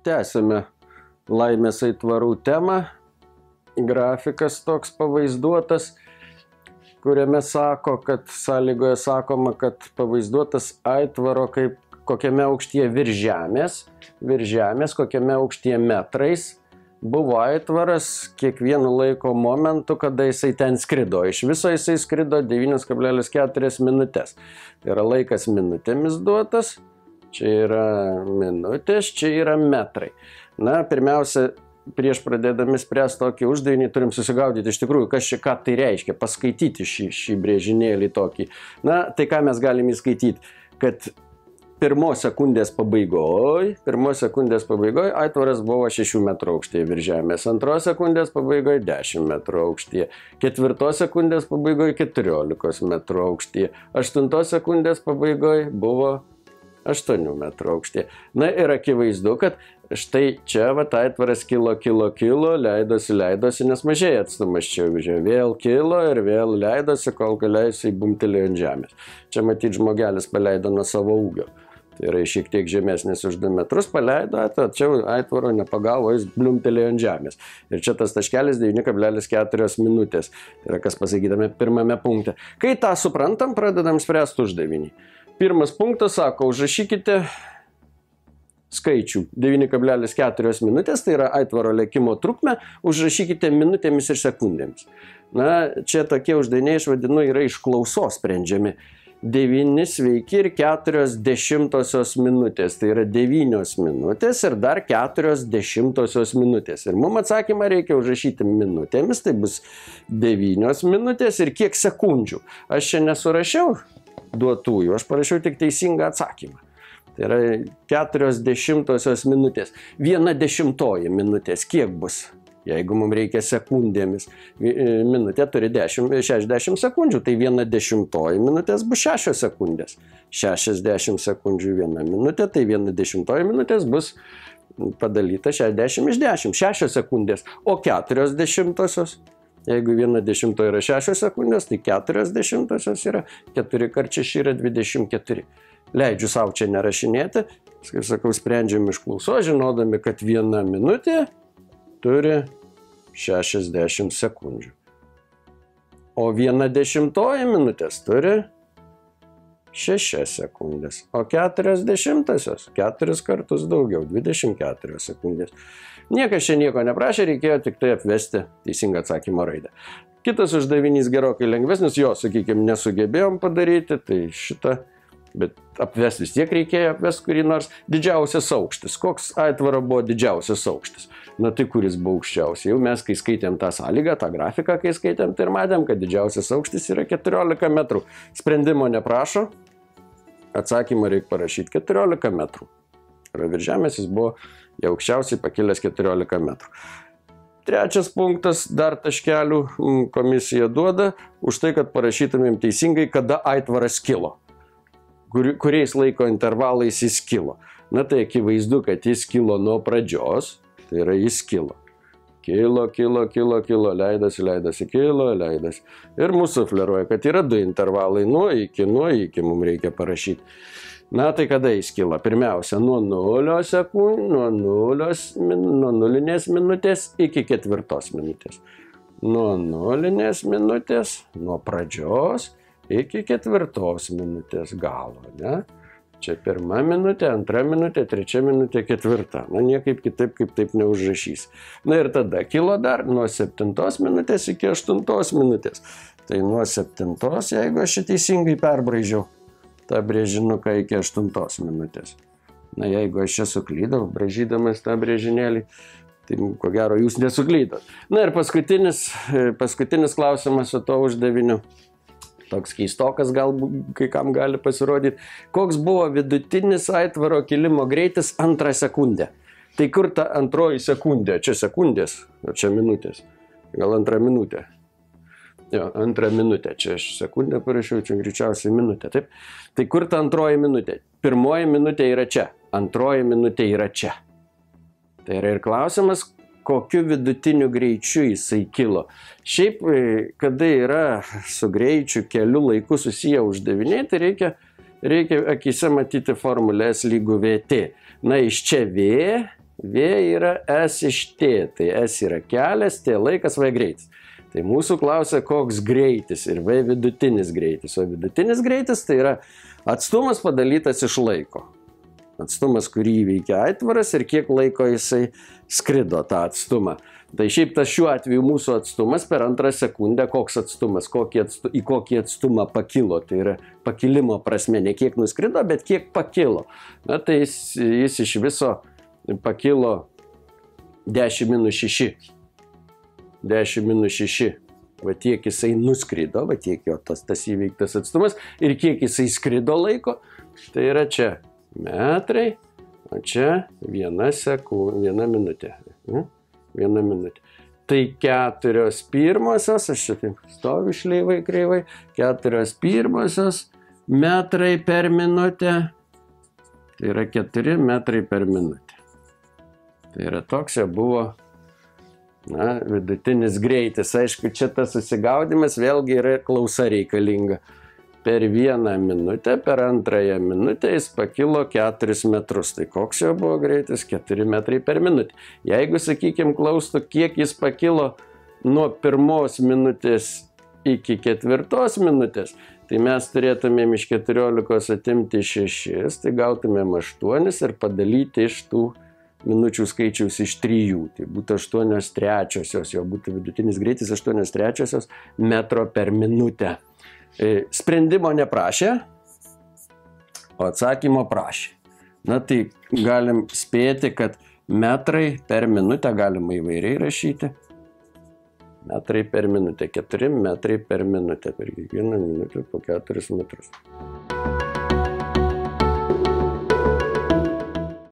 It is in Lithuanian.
Tęsime laimės aitvarų temą. Grafikas toks pavaizduotas, kuriame sąlygoje sakoma, kad pavaizduotas aitvaro kaip kokiame aukštyje virš žemės, kokiame aukštyje metrais buvo aitvaras kiekvienu laiko momentu, kada jisai ten skrido. Iš viso jisai skrido 9,4 minutės. Tai yra laikas minutėmis duotas. Čia yra minutės, čia yra metrai. Na, pirmiausia, prieš pradėdami spręsti tokį uždavinį, turim susigaudyti iš tikrųjų, ką tai reiškia, paskaityti šį brėžinėlį tokį. Na, tai ką mes galime įskaityti, kad pirmos sekundės pabaigoje aitvaras buvo 6 metrų aukštyje virš žemės, antros sekundės pabaigoje 10 metrų aukštyje, ketvirtos sekundės pabaigoje 14 metrų aukštyje, aštuntos sekundės pabaigoje buvo 8 metrų aukštyje. Na ir akivaizdu, kad štai čia aitvaras kilo, leidosi, nes mažėja atstumas čia, vėl kilo ir vėl leidosi, kol galiausiai bumtelėjo ant žemės. Čia matyt žmogelis paleido nuo savo ūgio. Tai yra šiek tiek žemesnis už 2 metrus, paleido, tačiau aitvaro nepagavo, jis bliumtelėjo ant žemės. Ir čia tas taškelis 9,4 minutės. Tai yra kas pasakydame pirmame punkte. Kai tą suprantam, pradedam spręsti uždavinį. Pirmas punktas sako, užrašykite skaičių 9,4 minutės, tai yra aitvaro lėkimo trukmę, užrašykite minutėmis ir sekundėmis. Na, čia tokie uždaviniai, aš vadinu, yra iš klausos sprendžiami. 9 sveiki ir 0,4 minutės, tai yra 9 minutės ir dar 0,4 minutės. Ir mums atsakymą reikia užrašyti minutėmis, tai bus 9 minutės ir kiek sekundžių. Aš čia nesurašiau duotųjų, aš parašiau tik teisingą atsakymą. Tai yra 0,4 minutės. 1/10 minutės, kiek bus? Jeigu mums reikia sekundėmis, minutė turi 60 sekundžių, tai 1/10 minutės bus 6 sekundės. 60 sekundžių 1 minutė, tai 1/10 minutės bus padalyta 60 iš 10, 6 sekundės. O 0,4, jeigu 1/10 yra 6 sekundės, tai 0,4 yra 4 × 6 yra 24. Leidžiu savo čia nerašinėti, kaip sakau, sprendžiam iš klausos, žinodami, kad 1 minutė turi 60 sekundžių. O 1/10 minutės turi 6 sekundės. O 0,4 4 kartus daugiau, 24 sekundės. Niekas čia nieko neprašė, reikėjo tik tai apvesti teisingą atsakymo raidę. Kitas uždavinys gerokai lengvesnis, jo, sakykime, nesugebėjom padaryti, tai šitą, bet apvesti vis tiek reikėjo, apvesti kurį nors. Didžiausias aukštis. Koks aitvaro buvo didžiausias aukštis? Na tai kuris buvo aukščiausias? Jau mes, kai skaitėm tą sąlygą, tą grafiką, kai skaitėm, tai ir matėm, kad didžiausias aukštis yra 14 metrų. Sprendimo neprašo, atsakymą reikia parašyti 14 metrų. Ir virš žemės jis buvo jau aukščiausiai pakilęs 14 metrų. Trečias punktas, dar taškelių komisija duoda už tai, kad parašytumėm teisingai, kada aitvaras kilo. Kuriais laiko intervalais jis kilo. Na tai akivaizdu, kad jis kilo nuo pradžios, tai yra jis kilo. Kilo, leidosi, kilo. Ir mūsų sufleruoja, kad yra 2 intervalai, nuo iki mums reikia parašyti. Na tai kada jis kilo? Pirmiausia, nuo 0 minutės iki 4 minutės. Nuo 0 minutės, nuo pradžios iki 4 minutės galo, ne? Čia 1 minutė, 2 minutė, 3 minutė, 4. Na, niekaip kitaip, kaip taip neužrašys. Na ir tada kilo dar nuo 7 minutės iki 8 minutės. Tai nuo 7, jeigu aš teisingai perbraižiau tą brėžinuką iki 8 minutės. Na, jeigu aš čia suklydau, braižydamas tą brėžinėlį, tai ko gero jūs nesuklydot. Na ir paskutinis klausimas su to uždaviniu. Toks keistokas galbūt kai kam gali pasirodyti. Koks buvo vidutinis aitvaro kilimo greitis 2 sekundę? Tai kur ta antroji sekundė? Čia sekundės, o čia minutės. Gal 2 minutė? Jo, 2 minutė. Čia aš sekundę parašiau, čia greičiausiai minutė. Taip? Tai kur ta antroji minutė? 1 minutė yra čia, 2 minutė yra čia. Tai yra ir klausimas, kokiu vidutiniu greičiu jisai kilo. Šiaip, kada yra su greičiu keliu laiku susiję uždaviniai, tai reikia akise matyti formulę S = VT. Na, iš čia V V yra S iš T. Tai S yra kelias, T laikas, V greitis. Tai mūsų klausia, koks greitis ir V vidutinis greitis. O vidutinis greitis tai yra atstumas padalytas iš laiko. Atstumas, kurį įveikia aitvaras ir kiek laiko jisai skrido tą atstumą. Tai šiaip tas šiuo atveju mūsų atstumas per antrą sekundę, koks atstumas, į kokį atstumą pakilo. Tai yra pakilimo prasme, ne kiek nuskrido, bet kiek pakilo. Na, tai jis iš viso pakilo 10-6. 10-6. Va tiek jisai nuskrido, va tiek jo tas įveiktas atstumas ir kiek jisai skrido laiko. Tai yra čia metrai, o čia 1 minutė. 1 minutė. Tai 4/1, aš čia taip stoviu šleivai kreivai, 4/1 metrai per minutę. Tai yra 4 metrai per minutę. Tai yra toks jau buvo vidutinis greitis. Aišku, čia tas susigaudimas vėlgi yra klausa reikalinga. Per 1 minutę, per antrąją minutę jis pakilo 4 metrus. Tai koks jo buvo greitis? 4 metrai per minutę. Jeigu, sakykime, klaustų, kiek jis pakilo nuo 1 minutės iki 4 minutės, tai mes turėtumėm iš 14 atimti 6, tai gautumėm 8 ir padalyti iš tų minučių skaičiaus iš 3. Tai būtų 8/3, jo būtų vidutinis greitis 8/3 metro per minutę. Sprendimo neprašė, o atsakymo prašė. Na tai galim spėti, kad metrai per minutę galima įvairiai rašyti. Metrai per minutę, 4 metrai per minutę. Per kiekvieną minutę po 4 metrus.